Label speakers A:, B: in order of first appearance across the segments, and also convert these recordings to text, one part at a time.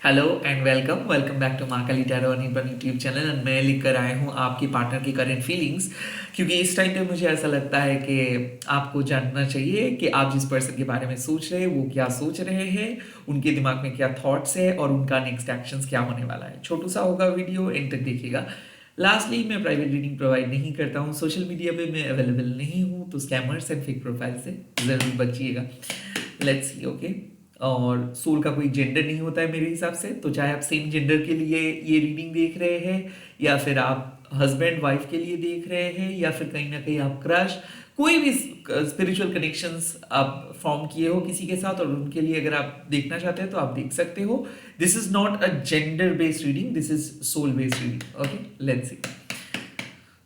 A: Hello and welcome back to Mahakali tarot पर YouTube channel. And मैं लेकर आया हूँ आपकी पार्टनर की करंट फीलिंग्स, क्योंकि इस टाइम पे मुझे ऐसा लगता है कि आपको जानना चाहिए कि आप जिस पर्सन के बारे में सोच रहे हैं वो क्या सोच रहे हैं, उनके दिमाग में क्या थॉट्स है और उनका नेक्स्ट एक्शंस क्या होने वाला है। छोटू सा होगा वीडियो, एंड तक देखिएगा। लास्टली, मैं प्राइवेट रीडिंग प्रोवाइड नहीं करता हूँ, सोशल मीडिया पे मैं अवेलेबल नहीं हूँ, तो स्कैमर्स एंड फेक प्रोफाइल से ज़रूर बचिएगा। Let's see, okay. और सोल का कोई जेंडर नहीं होता है मेरे हिसाब से, तो चाहे आप सेम जेंडर के लिए ये रीडिंग देख रहे हैं, या फिर आप हस्बैंड वाइफ के लिए देख रहे हैं, या फिर कहीं ना कहीं आप क्रश, कोई भी स्पिरिचुअल कनेक्शंस आप फॉर्म किए हो किसी के साथ और उनके लिए अगर आप देखना चाहते हैं तो आप देख सकते हो। This is not a gender based reading, this is soul based reading. Okay, let's see.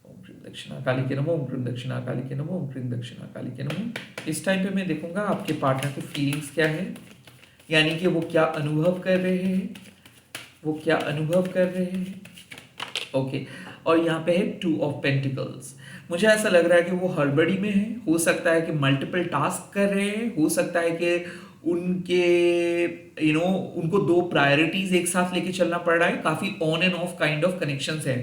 A: Om Kreem Dakshina Kali के नमो, ओम क्रीम दक्षिणा काली के नमो, ओम क्रीम दक्षिणा काली के नमो। इस टाइम पे मैं देखूंगा आपके पार्टनर की फीलिंग्स क्या है, यानी कि वो क्या अनुभव कर रहे हैं, वो क्या अनुभव कर रहे हैं। ओके, और यहाँ पे है टू ऑफ पेंटिकल्स। मुझे ऐसा लग रहा है कि वो हड़बड़ी में है, हो सकता है कि मल्टीपल टास्क कर रहे हैं, हो सकता है कि उनके उनको दो प्रायोरिटीज एक साथ लेके चलना पड़ रहा है, काफी on and off kind of connections है।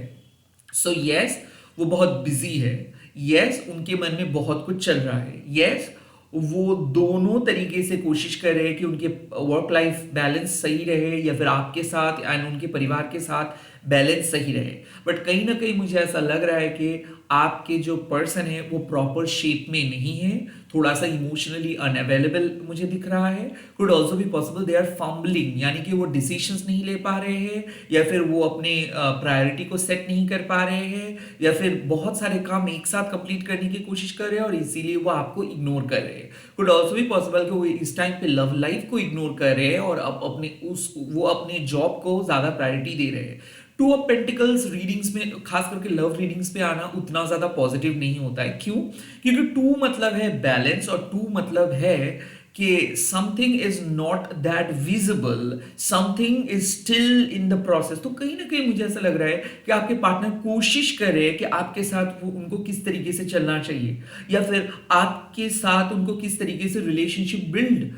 A: सो यस, वो बहुत बिजी है। यस, उनके मन में बहुत कुछ चल रहा है। यस, वो दोनों तरीके से कोशिश कर रहे हैं कि उनके वर्क लाइफ बैलेंस सही रहे, या फिर आपके साथ एंड उनके परिवार के साथ बैलेंस सही रहे। बट कहीं ना कहीं मुझे ऐसा लग रहा है कि आपके जो पर्सन है वो प्रॉपर शेप में नहीं है, थोड़ा सा इमोशनली अनअवेलेबल मुझे दिख रहा है। Could also be possible they are fumbling, यानी कि वो डिसीजंस नहीं ले पा रहे हैं, या फिर वो अपने प्रायोरिटी को सेट नहीं कर पा रहे हैं, या फिर बहुत सारे काम एक साथ कंप्लीट करने की कोशिश कर रहे हैं और इसीलिए वो आपको इग्नोर कर रहे हैं। कुड ऑल्सो बी पॉसिबल कि वो इस टाइम पे लव लाइफ को इग्नोर कर रहे हैं और अब वो अपने जॉब को ज्यादा प्रायोरिटी दे रहे हैं। टू ऑफ पेंटिकल्स रीडिंग्स में, खास करके लव रीडिंग्स पे आना उतना ज्यादा पॉजिटिव नहीं होता है। क्यों? क्योंकि टू मतलब है बैलेंस, और टू मतलब है कि something is not that visible, something is still in the process. तो कहीं ना कहीं मुझे ऐसा लग रहा है कि आपके पार्टनर कोशिश कर रहे हैं कि आपके साथ उनको किस तरीके से चलना चाहिए, या फिर आपके साथ उनको किस तरीके से रिलेशनशिप बिल्ड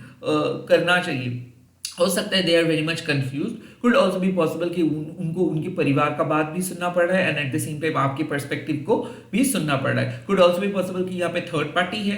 A: करना चाहिए। हो सकता है they are very much confuse. Could also be possible कि उनको उनके परिवार का बात भी सुनना पड़ रहा है, and at the same time आपके पर्सपेक्टिव को भी सुनना पड़ रहा है। कुड ऑल्सो बी पॉसिबल कि यहाँ पे थर्ड पार्टी है,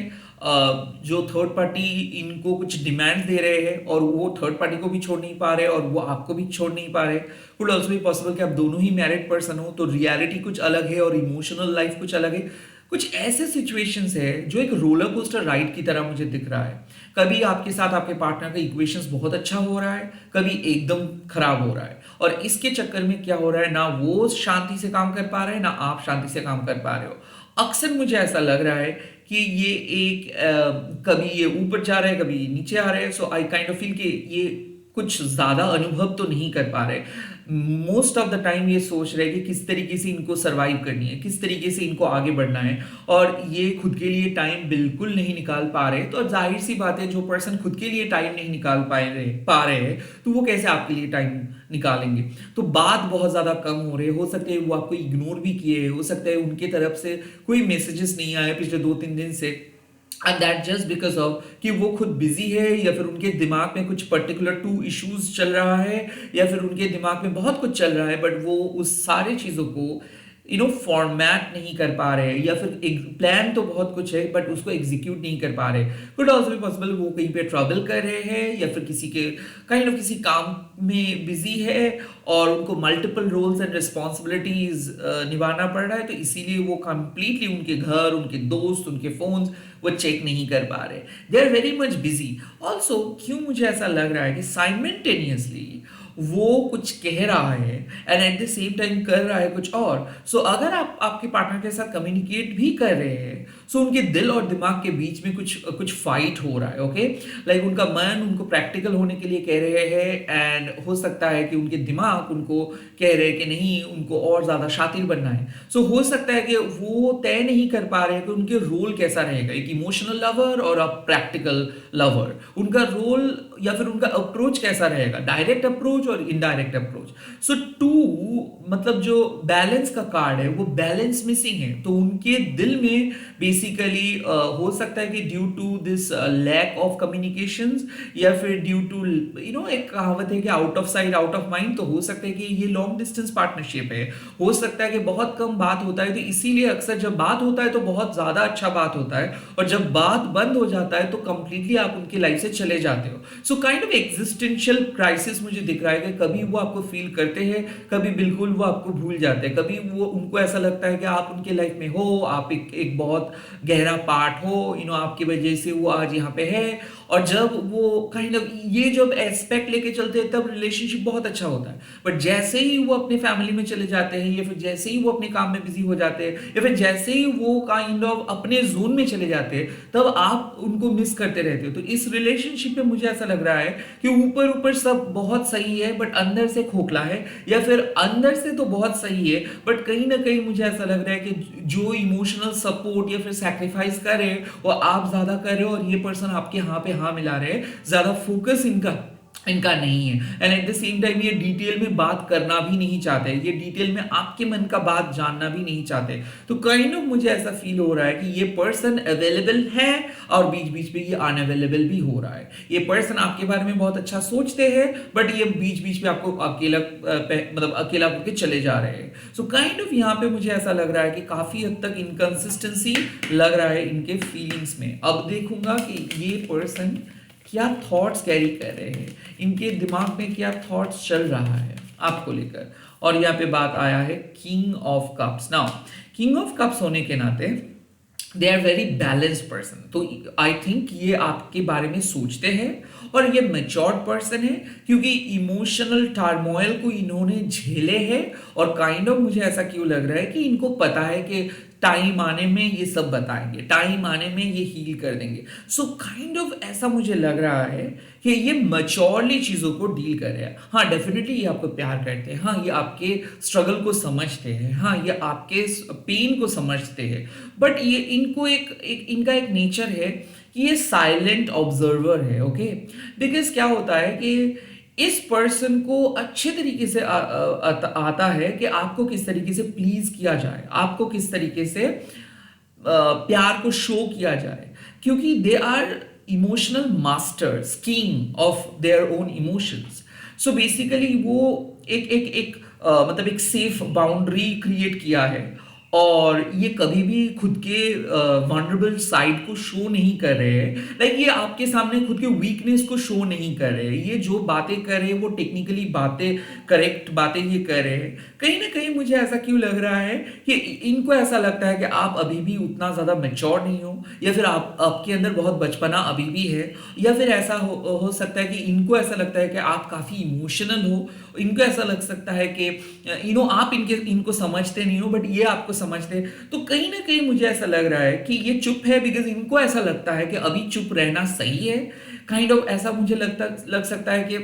A: जो थर्ड पार्टी इनको कुछ डिमांड दे रहे हैं और वो थर्ड पार्टी को भी छोड़ नहीं पा रहे और वो आपको भी छोड़ नहीं पा रहे। कुड ऑल्सो बी पॉसिबल कि आप दोनों ही मैरिड पर्सन हो, तो रियलिटी कुछ अलग है और इमोशनल लाइफ कुछ अलग है। कुछ ऐसे सिचुएशंस है जो एक रोलर कोस्टर राइड की तरह मुझे दिख रहा है। कभी आपके साथ आपके पार्टनर का इक्वेशंस बहुत अच्छा हो रहा है, कभी एकदम खराब हो रहा है, और इसके चक्कर में क्या हो रहा है, ना वो शांति से काम कर पा रहे हैं ना आप शांति से काम कर पा रहे हो। अक्सर मुझे ऐसा लग रहा है कि ये एक कभी ये ऊपर जा रहे हैं, कभी नीचे आ रहे हैं। सो आई काइंड ऑफ फील कि ये कुछ ज्यादा अनुभव तो नहीं कर पा रहे। मोस्ट ऑफ द टाइम ये सोच रहे हैं कि किस तरीके से इनको सरवाइव करनी है, किस तरीके से इनको आगे बढ़ना है, और ये खुद के लिए टाइम बिल्कुल नहीं निकाल पा रहे। तो जाहिर सी बात है, जो पर्सन खुद के लिए टाइम नहीं निकाल पा रहे हैं, तो वो कैसे आपके लिए टाइम निकालेंगे। तो बात बहुत ज्यादा कम हो रही है। हो सकता है वो आपको इग्नोर भी किए, हो सकता है उनके तरफ से कोई मैसेजेस नहीं आए पिछले 2-3 दिन से, and that just because of कि वो खुद बिजी है, या फिर उनके दिमाग में कुछ पर्टिकुलर टू इश्यूज चल रहा है, या फिर उनके दिमाग में बहुत कुछ चल रहा है, बट वो उस सारे चीजों को फॉर्मेट नहीं कर पा रहे, या फिर एक प्लान तो बहुत कुछ है बट उसको एग्जीक्यूट नहीं कर पा रहे। कुड ऑल्सो भी पॉसिबल वो कहीं पे ट्रैवल कर रहे हैं, या फिर किसी काम में बिजी है और उनको मल्टीपल रोल्स एंड रिस्पॉन्सिबिलिटीज निभाना पड़ रहा है, तो इसीलिए वो कंप्लीटली उनके घर, उनके दोस्त, उनके फोन्स वो चेक नहीं कर पा रहे। They are very much busy. Also क्यों मुझे ऐसा लग रहा है कि साइमल्टेनियसली वो कुछ कह रहा है and at the same time कर रहा है कुछ और। सो अगर आप आपके पार्टनर के साथ कम्युनिकेट भी कर रहे हैं, सो उनके दिल और दिमाग के बीच में कुछ कुछ फाइट हो रहा है। ओके, लाइक उनका मन उनको प्रैक्टिकल होने के लिए कह रहे हैं, एंड हो सकता है कि उनके दिमाग उनको कह रहे हैं कि नहीं, उनको और ज्यादा शातिर बनना है। सो हो सकता है कि वो तय नहीं कर पा रहे हैं कि उनके रोल कैसा रहेगा, एक इमोशनल लवर और अ प्रैक्टिकल लवर। उनका रोल या फिर उनका अप्रोच कैसा रहेगा, डायरेक्ट अप्रोच और इनडायरेक्ट अप्रोच। सो टू मतलब जो बैलेंस का कार्ड है वो बैलेंस मिसिंग है, तो उनके दिल में बेसिकली हो सकता है कि due to this lack of communications, या फिर ड्यू टू एक कहावत है कि out of sight out of mind, तो हो सकता है कि ये लॉन्ग डिस्टेंस पार्टनरशिप है। हो सकता है कि बहुत कम बात होता है, तो इसीलिए अक्सर जब बात होता है तो बहुत ज्यादा अच्छा बात होता है, और जब बात बंद हो जाता है तो कंप्लीटली आप उनकी लाइफ से चले जाते हो। So kind of existential crisis मुझे दिख रहा है कि कभी वो आपको फील करते हैं, कभी बिल्कुल वो आपको भूल जाते हैं, कभी वो उनको ऐसा लगता है कि आप उनके लाइफ में हो, आप एक बहुत गहरा पार्ट हो, आपकी वजह से वो आज यहाँ पे है। और जब वो काइंड ऑफ ये जब एस्पेक्ट लेके चलते हैं तब रिलेशनशिप बहुत अच्छा होता है, बट जैसे ही वो अपने फैमिली में चले जाते हैं, या फिर जैसे ही वो अपने काम में बिजी हो जाते हैं, या फिर जैसे ही वो काइंड ऑफ अपने जोन में चले जाते हैं, तब आप उनको मिस करते रहते हो। तो इस रिलेशनशिप में मुझे ऐसा लग रहा है कि ऊपर ऊपर सब बहुत सही है बट अंदर से खोखला है, या फिर अंदर से तो बहुत सही है बट कहीं ना कहीं मुझे ऐसा लग रहा है कि जो इमोशनल सपोर्ट या फिर सैक्रिफाइस कर रहे हैं वो आप ज्यादा कर रहे हो, और ये पर्सन आपके हाँ पे हाँ मिला रहे हैं, ज्यादा फोकस इनका नहीं है। And at the same time ये डिटेल में बात करना भी नहीं चाहते, ये डिटेल में आपके मन का बात जानना भी नहीं चाहते। तो काइंड ऑफ मुझे ऐसा फील हो रहा है कि ये पर्सन अवेलेबल है और बीच बीच में ये अनअवेलेबल भी हो रहा है। ये पर्सन आपके बारे में बहुत अच्छा सोचते हैं बट ये बीच बीच में आपको अकेला मतलब अकेला करके चले जा रहे हैं। सो काइंड ऑफ यहाँ पे मुझे ऐसा लग रहा है कि काफी हद तक इनकंसिस्टेंसी लग रहा है इनके फीलिंग्स में। अब देखूंगा कि ये पर्सन क्या थॉट्स कैरी कर रहे हैं, इनके दिमाग में क्या थॉट्स चल रहा है आपको लेकर। और यहाँ पे बात आया है king of cups. Now king of cups होने के नाते they are very balanced person, तो आई थिंक ये आपके बारे में सोचते हैं और ये मैच्योर्ड पर्सन है, क्योंकि इमोशनल टर्मोइल को इन्होंने झेले हैं। और काइंड ऑफ मुझे ऐसा क्यों लग रहा है कि इनको पता है कि टाइम आने में ये सब बताएंगे, टाइम आने में ये हील कर देंगे। सो काइंड ऑफ ऐसा मुझे लग रहा है कि ये मैच्योरली चीजों को डील कर रहे हैं। हाँ डेफिनेटली ये आपको प्यार करते हैं, हाँ ये आपके स्ट्रगल को समझते हैं, हाँ ये आपके पेन को समझते हैं, बट ये इनको इनका एक नेचर है कि ये साइलेंट ऑब्जर्वर है। ओके, बिकॉज क्या होता है कि इस पर्सन को अच्छे तरीके से आता है कि आपको किस तरीके से प्लीज किया जाए, आपको किस तरीके से प्यार को शो किया जाए, क्योंकि they are emotional masters, king of their own emotions. So basically वो एक मतलब एक सेफ बाउंड्री क्रिएट किया है, और ये कभी भी खुद के वनरेबल साइड को शो नहीं कर रहे हैं। लाइक ये आपके सामने खुद के वीकनेस को शो नहीं कर रहे हैं। ये जो बातें कर रहे हैं वो टेक्निकली बातें, करेक्ट बातें ये कर रहे हैं। कहीं ना कहीं मुझे ऐसा क्यों लग रहा है कि इनको ऐसा लगता है कि आप अभी भी उतना ज्यादा मैच्योर नहीं हो, या फिर आपके अंदर बहुत बचपना अभी भी है, या फिर ऐसा हो सकता है कि इनको ऐसा लगता है कि आप काफी इमोशनल हो। इनको ऐसा लग सकता है कि आप इनको समझते नहीं हो बट ये आपको समझते हैं। तो कहीं ना कहीं मुझे ऐसा लग रहा है कि ये चुप है बिकॉज इनको ऐसा लगता है कि अभी चुप रहना सही है। काइंड ऑफ ऐसा मुझे लग सकता है कि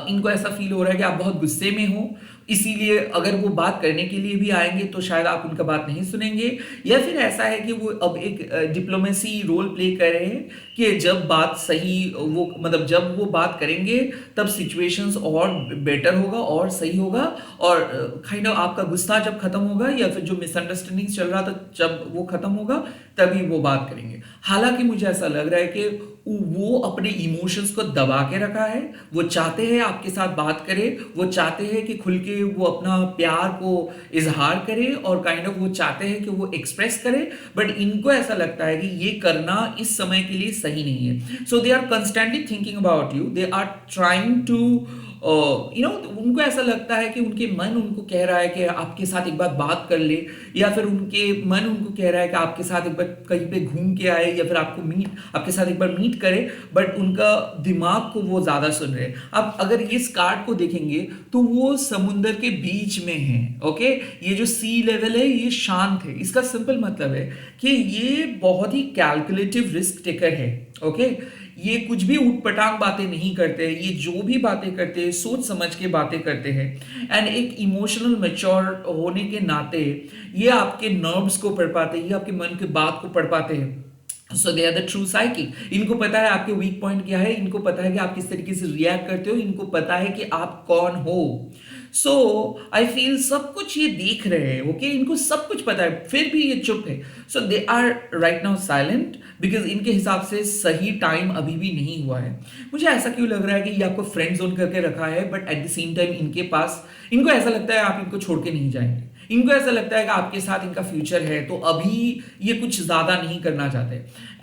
A: इनको ऐसा फील हो रहा है कि आप बहुत गुस्से में हो, इसीलिए अगर वो बात करने के लिए भी आएंगे तो शायद आप उनका बात नहीं सुनेंगे। या फिर ऐसा है कि वो अब एक डिप्लोमेसी रोल प्ले कर रहे हैं कि जब बात सही वो मतलब जब वो बात करेंगे तब सिचुएशंस और बेटर होगा और सही होगा, और काइंड ऑफ आपका गुस्सा जब खत्म होगा या फिर जो मिसअंडरस्टैंडिंग चल रहा था जब वो खत्म होगा तभी वो बात करेंगे। हालांकि मुझे ऐसा लग रहा है कि वो अपने इमोशंस को दबा के रखा है। वो चाहते हैं आपके साथ बात करे, वो चाहते हैं कि खुल के वो अपना प्यार को इजहार करे, और काइंड ऑफ वो चाहते हैं कि वो एक्सप्रेस करे, बट इनको ऐसा लगता है कि ये करना इस समय के लिए सही नहीं है। So they are constantly thinking about you, they are trying to उनको ऐसा लगता है कि उनके मन उनको कह रहा है कि आपके साथ एक बार बात कर ले, या फिर उनके मन उनको कह रहा है कि आपके साथ एक बार कहीं पे घूम के आए, या फिर आपके साथ एक बार मीट करे, बट उनका दिमाग को वो ज्यादा सुन रहे हैं। अब अगर इस कार्ड को देखेंगे तो वो समुंदर के बीच में है। ओके, ये जो सी लेवल है ये शांत है। इसका सिंपल मतलब है कि ये बहुत ही कैलकुलेटिव रिस्क टेकर है। ओके, ये कुछ भी उठपटांग बातें नहीं करते, ये जो भी बातें करते हैं सोच समझ के बातें करते हैं। एंड एक इमोशनल मैच्योर होने के नाते ये आपके नर्व्स को पढ़ पाते हैं, ये आपके मन की बात को पढ़ पाते हैं। So they are the true psychic. इनको पता है आपके वीक पॉइंट क्या है, इनको पता है कि आप किस तरीके से रिएक्ट करते हो, इनको पता है कि आप कौन हो। सो आई फील सब कुछ ये देख रहे हैं, ओके, इनको सब कुछ पता है, फिर भी ये चुप है। So they are right now silent because इनके हिसाब से सही टाइम अभी भी नहीं हुआ है। मुझे ऐसा क्यों लग रहा है कि ये आपको फ्रेंड जोन करके रखा है, but at the same time इनके पास, इनको ऐसा लगता है आप इनको छोड़ के नहीं जाएंगे, इनको ऐसा लगता है कि आपके साथ इनका फ्यूचर है, तो अभी ये कुछ ज्यादा नहीं करना चाहते।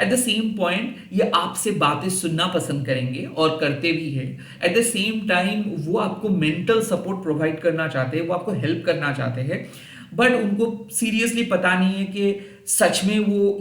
A: एट द सेम पॉइंट ये आपसे बातें सुनना पसंद करेंगे और करते भी है। एट द सेम टाइम वो आपको मेंटल सपोर्ट प्रोवाइड करना चाहते हैं, वो आपको हेल्प करना चाहते हैं, बट उनको सीरियसली पता नहीं है कि सच में वो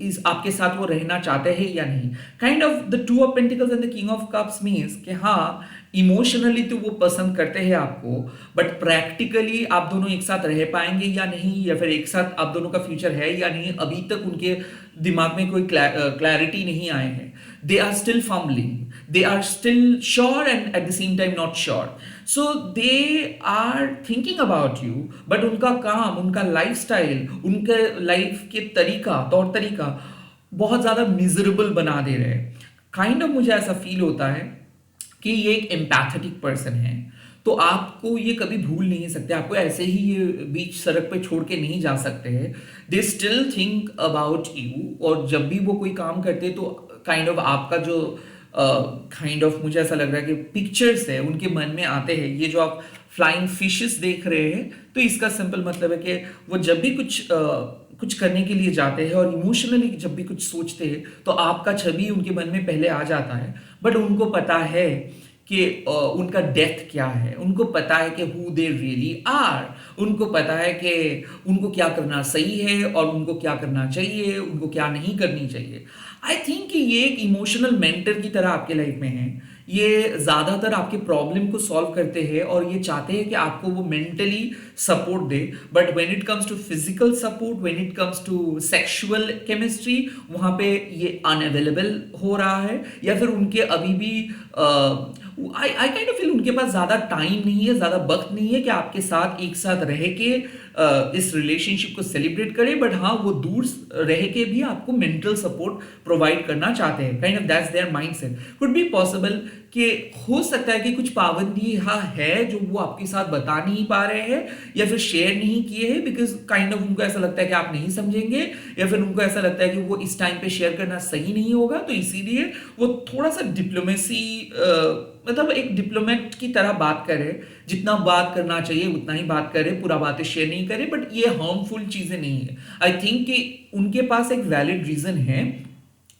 A: इस आपके साथ वो रहना चाहते हैं या नहीं। Kind of the two of pentacles and the king of cups means कि हाँ, इमोशनली तो वो पसंद करते हैं आपको, बट प्रैक्टिकली आप दोनों एक साथ रह पाएंगे या नहीं, या फिर एक साथ आप दोनों का फ्यूचर है या नहीं, अभी तक उनके दिमाग में कोई क्लैरिटी नहीं आए हैं। They are still fumbling, they are still sure and at the same time not sure, so they are thinking about you, but उनका काम, उनका लाइफस्टाइल, उनके लाइफ के तौर तरीका बहुत ज्यादा मिजरेबल बना दे रहे हैं। काइंड ऑफ मुझे ऐसा फील होता है कि ये एक एम्पैथेटिक पर्सन है, तो आपको ये कभी भूल नहीं सकते, आपको ऐसे ही ये बीच सड़क पे छोड़ के नहीं जा सकते हैं। They still think about you, और जब भी वो कोई काम करते तो काइंड ऑफ आपका जो काइंड ऑफ मुझे ऐसा लग रहा है कि पिक्चर्स है उनके मन में आते हैं। ये जो आप फ्लाइंग फिशेस देख रहे हैं, तो इसका सिंपल मतलब है कि वो जब भी कुछ करने के लिए जाते हैं और इमोशनली जब भी कुछ सोचते हैं, तो आपका छवि उनके मन में पहले आ जाता है। बट उनको पता है कि उनका डेथ क्या है, उनको पता है कि हु दे रियली आर, उनको पता है कि उनको क्या करना सही है और उनको क्या करना चाहिए, उनको क्या नहीं करनी चाहिए। आई थिंक कि ये एक इमोशनल मेंटर की तरह आपके लाइफ में है। ये ज़्यादातर आपके प्रॉब्लम को सॉल्व करते हैं और ये चाहते हैं कि आपको वो मेंटली सपोर्ट दे, but when it comes to physical support, when it comes to sexual chemistry, वहाँ पे ये अनअवेलेबल हो रहा है, या फिर उनके अभी भी आई काइंड ऑफ फील उनके पास ज़्यादा टाइम नहीं है, ज़्यादा वक्त नहीं है कि आपके साथ एक साथ रह के इस रिलेशनशिप को सेलिब्रेट करें, बट हाँ, वो दूर रह के भी आपको मेंटल सपोर्ट प्रोवाइड करना चाहते हैं। Kind of that's there mindset. Could be possible कि हो सकता है कि कुछ पाबंदी हाँ है जो वो आपके साथ बता नहीं पा रहे हैं, या फिर शेयर नहीं किए हैं, बिकॉज काइंड ऑफ उनको ऐसा लगता है कि आप नहीं समझेंगे, या फिर उनको ऐसा लगता है कि वो इस टाइम पे शेयर करना सही नहीं होगा, तो इसीलिए वो थोड़ा सा डिप्लोमेसी, मतलब एक डिप्लोमेट की तरह बात करे, जितना बात करना चाहिए उतना ही बात करे, पूरा बातें शेयर नहीं करे, बट ये हार्मफुल चीजें नहीं है। आई थिंक कि उनके पास एक वैलिड रीजन है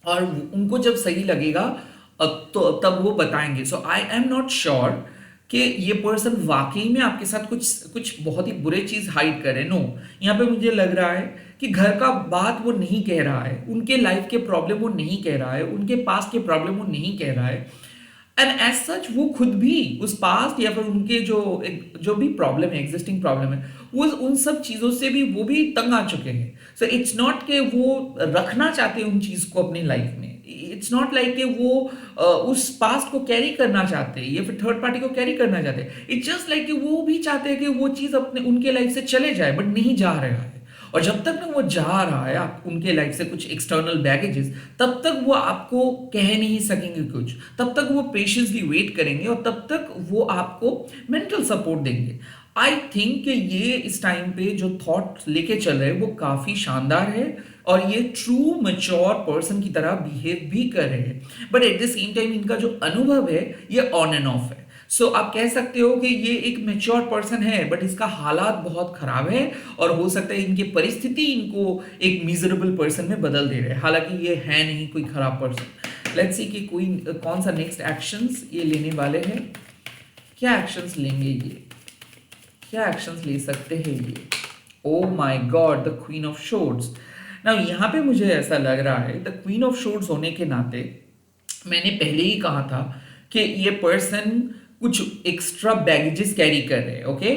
A: और उनको जब सही लगेगा तो तब वो बताएंगे। सो आई एम नॉट श्योर कि ये पर्सन वाकई में आपके साथ कुछ बहुत ही बुरे चीज हाइड करे। नो, यहाँ पे मुझे लग रहा है कि घर का बात वो नहीं कह रहा है, उनके लाइफ के प्रॉब्लम वो नहीं कह रहा है, उनके पास के प्रॉब्लम वो नहीं कह रहा है, एंड एज सच वो खुद भी उस पास्ट या फिर उनके जो भी प्रॉब्लम है, एग्जिस्टिंग प्रॉब्लम है, वो उन सब चीजों से भी वो भी तंग आ चुके हैं। सो इट्स नॉट कि वो रखना चाहते हैं उन चीज को अपनी लाइफ में, इट्स नॉट लाइक कि वो उस पास्ट को कैरी करना चाहते हैं या फिर थर्ड पार्टी को कैरी करना चाहते हैं। इट्स जस्ट लाइक कि वो भी चाहते हैं कि वो चीज अपने उनके लाइफ से चले जाए, बट नहीं जा रहा है। और जब तक ना वो जा रहा है आप उनके लाइफ से कुछ एक्सटर्नल बैगेजेस, तब तक वो आपको कह नहीं सकेंगे कुछ, तब तक वो पेशेंसली वेट करेंगे और तब तक वो आपको मेंटल सपोर्ट देंगे। आई थिंक कि ये इस टाइम पे जो थॉट लेके चल रहे हैं वो काफी शानदार है और ये ट्रू मैच्योर पर्सन की तरह बिहेव भी कर रहे हैं, but at the same time इनका जो अनुभव है ये ऑन एंड ऑफ है। सो आप कह सकते हो कि ये एक मैच्योर पर्सन है, बट इसका हालात बहुत खराब है और हो सकता है इनकी परिस्थिति इनको एक मिजरेबल पर्सन में बदल दे रहे हैं, हालांकि ये है नहीं कोई खराब पर्सन। लेट्स सी कि कौन सा नेक्स्ट एक्शंस ये लेने वाले हैं, क्या एक्शंस लेंगे ये, क्या एक्शंस ले सकते हैं ये। Oh my God, the queen of swords. Now यहाँ पे मुझे ऐसा लग रहा है द क्वीन ऑफ शोर्ड्स होने के नाते, मैंने पहले ही कहा था कि ये पर्सन कुछ एक्स्ट्रा बैगेजेस कैरी कर रहे हैं, ओके,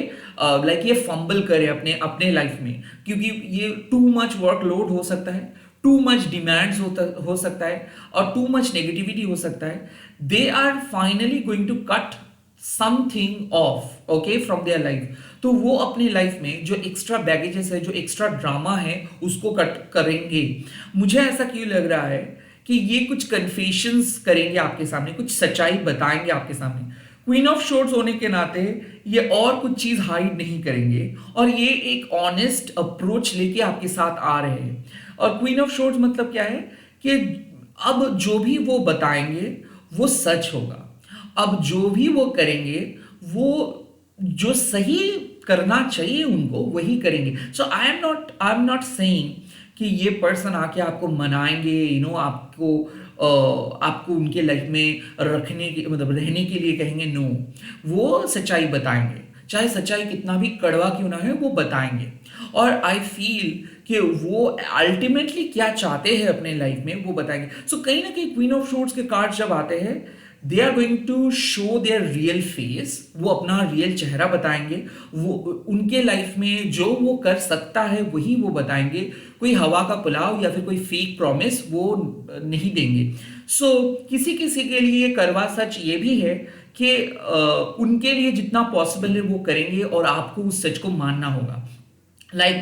A: लाइक ये फंबल करे अपने अपने लाइफ में, क्योंकि ये टू मच वर्कलोड हो सकता है, टू मच डिमांड्स हो सकता है और टू मच नेगेटिविटी हो सकता है। They are finally going to cut something off okay from their life, तो वो अपनी लाइफ में जो एक्स्ट्रा बैगेजेस है, जो एक्स्ट्रा ड्रामा है, उसको कट करेंगे। मुझे ऐसा क्यों लग रहा है कि ये कुछ कन्फेशंस करेंगे आपके सामने, कुछ सच्चाई बताएंगे आपके सामने। क्वीन ऑफ शोर्ट्स होने के नाते ये और कुछ चीज हाइड नहीं करेंगे, और ये एक ऑनेस्ट अप्रोच लेके आपके साथ आ रहे हैं। और क्वीन ऑफ शोर्ट्स मतलब क्या है कि अब जो भी वो बताएंगे वो सच होगा, अब जो भी वो करेंगे वो जो सही करना चाहिए उनको वही करेंगे। So I am not saying कि ये पर्सन आके आपको मनाएंगे, आपको आपको उनके लाइफ में रखने के मतलब रहने के लिए कहेंगे, नो। वो सच्चाई बताएंगे, चाहे सच्चाई कितना भी कड़वा क्यों ना है, वो बताएंगे। और आई फील कि वो अल्टीमेटली क्या चाहते हैं अपने लाइफ में वो बताएंगे। सो कहीं ना कहीं क्वीन ऑफ शोर्ट्स के कार्ड जब आते हैं, they are going to show their real face, वो अपना रियल चेहरा बताएंगे। वो उनके लाइफ में जो वो कर सकता है वही वो बताएंगे, कोई हवा का पुलाव या फिर कोई फेक प्रॉमिस वो नहीं देंगे। सो किसी किसी के लिए करवा सच ये भी है कि उनके लिए जितना पॉसिबल है वो करेंगे, और आपको उस सच को मानना होगा।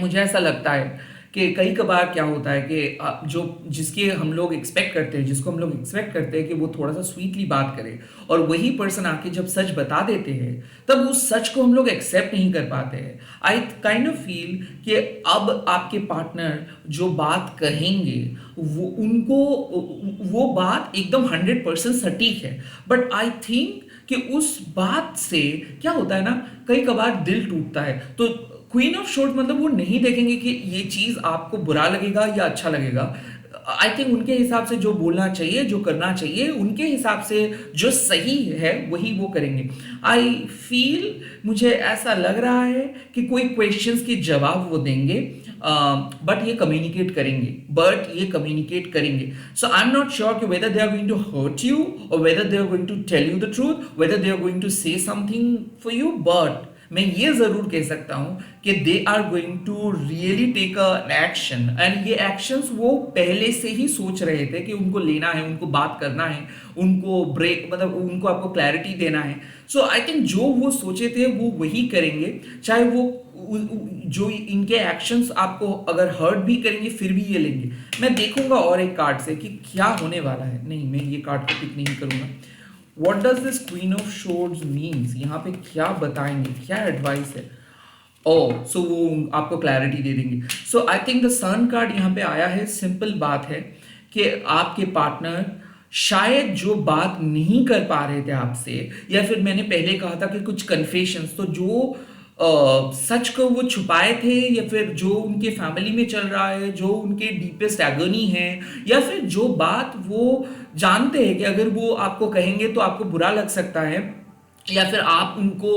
A: मुझे ऐसा लगता है कि कई कबार क्या होता है कि जो जिसके हम लोग एक्सपेक्ट करते हैं, जिसको हम लोग एक्सपेक्ट करते हैं कि वो थोड़ा सा स्वीटली बात करे, और वही पर्सन आके जब सच बता देते हैं तब उस सच को हम लोग एक्सेप्ट नहीं कर पाते हैं। आई काइंड ऑफ फील कि अब आपके पार्टनर जो बात कहेंगे वो बात एकदम 100% सटीक है, बट आई थिंक कि उस बात से क्या होता है ना, कई कबार दिल टूटता है। तो क्वीन ऑफ शोर्ट मतलब वो नहीं देखेंगे कि ये चीज आपको बुरा लगेगा या अच्छा लगेगा। आई थिंक उनके हिसाब से जो बोलना चाहिए, जो करना चाहिए, उनके हिसाब से जो सही है वही वो करेंगे। आई फील, मुझे ऐसा लग रहा है कि कोई क्वेश्चंस के जवाब वो देंगे, बट ये कम्युनिकेट करेंगे। So I am not sure कि whether they are going to hurt you or whether they are going to tell you the truth, whether they are going to say something for you, but मैं ये जरूर कह सकता हूं कि they are going to really take an action, and ये actions वो पहले से ही सोच रहे थे कि उनको लेना है, उनको बात करना है, उनको ब्रेक मतलब उनको आपको क्लैरिटी देना है। सो आई थिंक जो वो सोचे थे वो वही करेंगे, चाहे वो जो इनके एक्शंस आपको अगर हर्ट भी करेंगे फिर भी ये लेंगे। मैं देखूंगा और एक कार्ड से कि क्या होने वाला है। नहीं, मैं ये कार्ड को पिक नहीं करूंगा। What does this Queen of Swords means? यहाँ पे क्या बताएंगे, क्या एडवाइस है? सो वो आपको क्लैरिटी दे देंगे। So I think the sun card यहाँ पे आया है। सिंपल बात है कि आपके पार्टनर शायद जो बात नहीं कर पा रहे थे आपसे, या फिर मैंने पहले कहा था कि कुछ कन्फेशंस, तो जो सच को वो छुपाए थे, या फिर जो उनके फैमिली में चल रहा है, जो उनके डीपेस्ट एगोनी है, या फिर जो बात वो जानते हैं कि अगर वो आपको कहेंगे तो आपको बुरा लग सकता है, या फिर आप उनको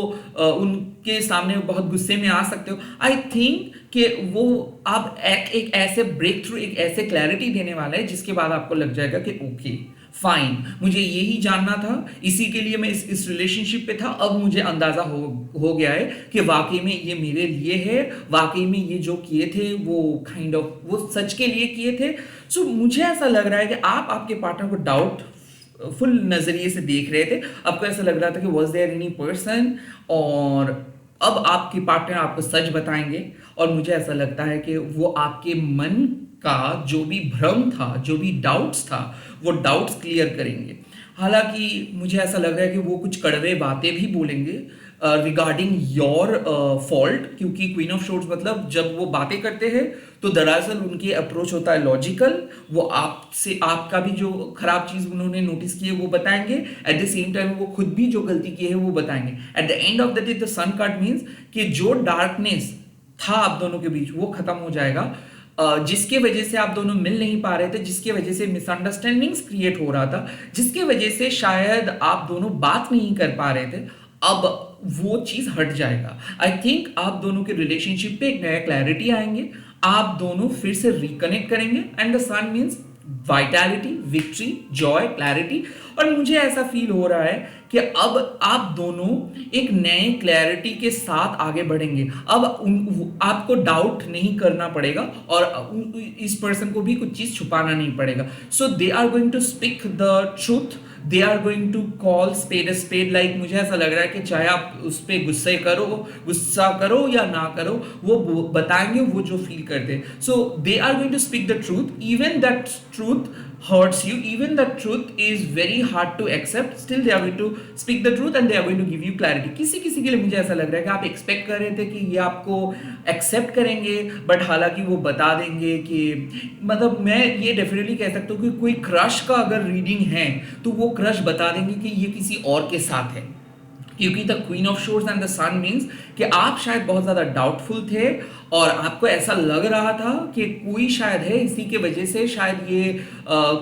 A: उनके सामने बहुत गुस्से में आ सकते हो। आई थिंक कि वो आप एक ऐसे ब्रेक थ्रू, एक ऐसे क्लैरिटी देने वाला है जिसके बाद आपको लग जाएगा कि ओके फाइन, मुझे यही जानना था, इसी के लिए मैं इस रिलेशनशिप पे था, अब मुझे अंदाजा हो गया है कि वाकई में ये मेरे लिए है, वाकई में ये जो किए थे वो काइंड ऑफ वो सच के लिए किए थे। सो मुझे ऐसा लग रहा है कि आप आपके पार्टनर को डाउट फुल नजरिए से देख रहे थे। आपको ऐसा लग रहा था कि वॉज देयर एनी पर्सन, और अब आपके पार्टनर आपको सच बताएंगे, और मुझे ऐसा लगता है कि वो आपके मन का जो भी भ्रम था, जो भी डाउट्स था, वो डाउट्स क्लियर करेंगे। हालांकि मुझे ऐसा लग रहा है कि वो कुछ कड़वे बातें भी बोलेंगे रिगार्डिंग योर फॉल्ट, क्योंकि क्वीन ऑफ शोर्ट्स मतलब जब वो बातें करते हैं तो दरअसल उनकी अप्रोच होता है लॉजिकल। वो आपसे आपका भी जो खराब चीज उन्होंने नोटिस की है वो बताएंगे, एट द सेम टाइम वो खुद भी जो गलती की है वो बताएंगे। At the end of the day the sun card means कि जो डार्कनेस था आप दोनों के बीच वो खत्म हो जाएगा, जिसके वजह से आप दोनों मिल नहीं पा रहे थे, जिसके वजह से मिसअंडरस्टैंडिंग्स क्रिएट हो रहा था, जिसके वजह से शायद आप दोनों बात नहीं कर पा रहे थे, अब वो चीज हट जाएगा। आई थिंक आप दोनों के रिलेशनशिप पे एक नया क्लैरिटी आएंगे, आप दोनों फिर से रिकनेक्ट करेंगे, and the sun means vitality, victory, joy, clarity. और मुझे ऐसा फील हो रहा है कि अब आप दोनों एक नए क्लैरिटी के साथ आगे बढ़ेंगे। अब आपको डाउट नहीं करना पड़ेगा, और इस पर्सन को भी कुछ चीज छुपाना नहीं पड़ेगा। So they are going to speak the truth, they are going to call spade a spade. Like मुझे ऐसा लग रहा है कि चाहे आप उस पर गुस्सा करो या ना करो, वो बताएंगे वो जो फील करते। So they are going to speak the truth, even that truth hurts you, even the truth is very hard to accept, still they are going to speak the truth and they are going to give you clarity। किसी किसी के लिए मुझे ऐसा लग रहा है कि आप एक्सपेक्ट कर रहे थे कि ये आपको एक्सेप्ट करेंगे, बट हालांकि वो बता देंगे कि, मतलब मैं ये डेफिनेटली कह सकता हूँ कि कोई क्रश का अगर रीडिंग है तो वो क्रश बता देंगे कि ये किसी और के साथ है, क्योंकि the queen of swords and the sun means कि आप शायद बहुत ज्यादा डाउटफुल थे और आपको ऐसा लग रहा था कि कोई शायद है, इसी के वजह से शायद ये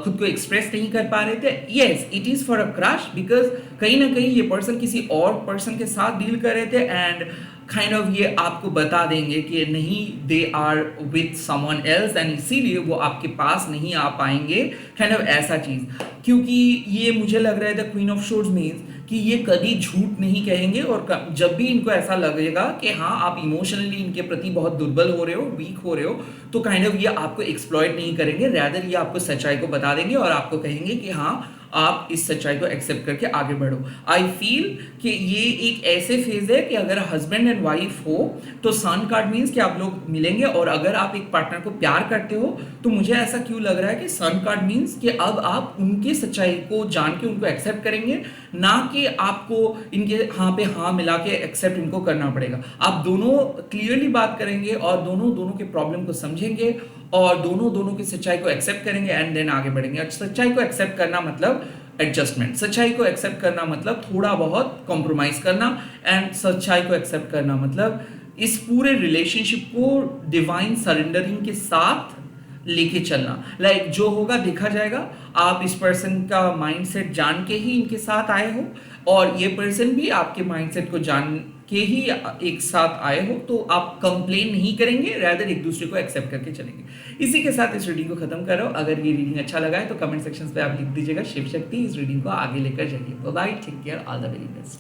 A: खुद को एक्सप्रेस नहीं कर पा रहे थे। Yes, it is for a crush, because कहीं ना कहीं ये पर्सन किसी और पर्सन के साथ डील कर रहे थे एंड काइंड ऑफ ये आपको बता देंगे कि नहीं, they are with someone else and इसीलिए वो आपके पास नहीं आ पाएंगे, काइंड ऑफ ऐसा चीज। क्योंकि ये मुझे लग रहा है the queen of shores means कि ये कभी झूठ नहीं कहेंगे, और जब भी इनको ऐसा लगेगा कि हाँ आप इमोशनली इनके प्रति बहुत दुर्बल हो रहे हो, वीक हो रहे हो, तो काइंड ऑफ ये आपको एक्सप्लॉइट नहीं करेंगे, रैदर ये आपको सच्चाई को बता देंगे और आपको कहेंगे कि हाँ आप इस सच्चाई को एक्सेप्ट करके आगे बढ़ो। आई फील कि ये एक ऐसे फेज है कि अगर हस्बैंड एंड वाइफ हो तो सन कार्ड मीन्स कि आप लोग मिलेंगे, और अगर आप एक पार्टनर को प्यार करते हो तो मुझे ऐसा क्यों लग रहा है कि सन कार्ड मीन्स कि अब आप उनकी सच्चाई को जान के उनको एक्सेप्ट करेंगे, ना कि आपको इनके हाँ पे हाँ मिला के एक्सेप्ट इनको करना पड़ेगा। आप दोनों क्लियरली बात करेंगे और दोनों के प्रॉब्लम को समझेंगे और दोनों की सच्चाई को एक्सेप्ट करेंगे एंड देन आगे बढ़ेंगे। और सच्चाई को एक्सेप्ट करना मतलब एडजस्टमेंट, सच्चाई को एक्सेप्ट करना मतलब थोड़ा बहुत कॉम्प्रोमाइज करना, एंड सच्चाई को एक्सेप्ट करना मतलब इस पूरे रिलेशनशिप को डिवाइन सरेंडरिंग के साथ लेके चलना। लाइक जो होगा देखा जाएगा। आप इस पर्सन का माइंडसेट जान के ही इनके साथ आए हो और ये पर्सन भी आपके माइंडसेट को जान के ही एक साथ आए हो, तो आप कंप्लेन नहीं करेंगे, रैदर एक दूसरे को एक्सेप्ट करके चलेंगे। इसी के साथ इस रीडिंग को खत्म करो। अगर ये रीडिंग अच्छा लगा है तो कमेंट सेक्शन पे आप लिख दीजिएगा शिव शक्ति, इस रीडिंग को आगे लेकर जाइए। Bye, take care, all the very best.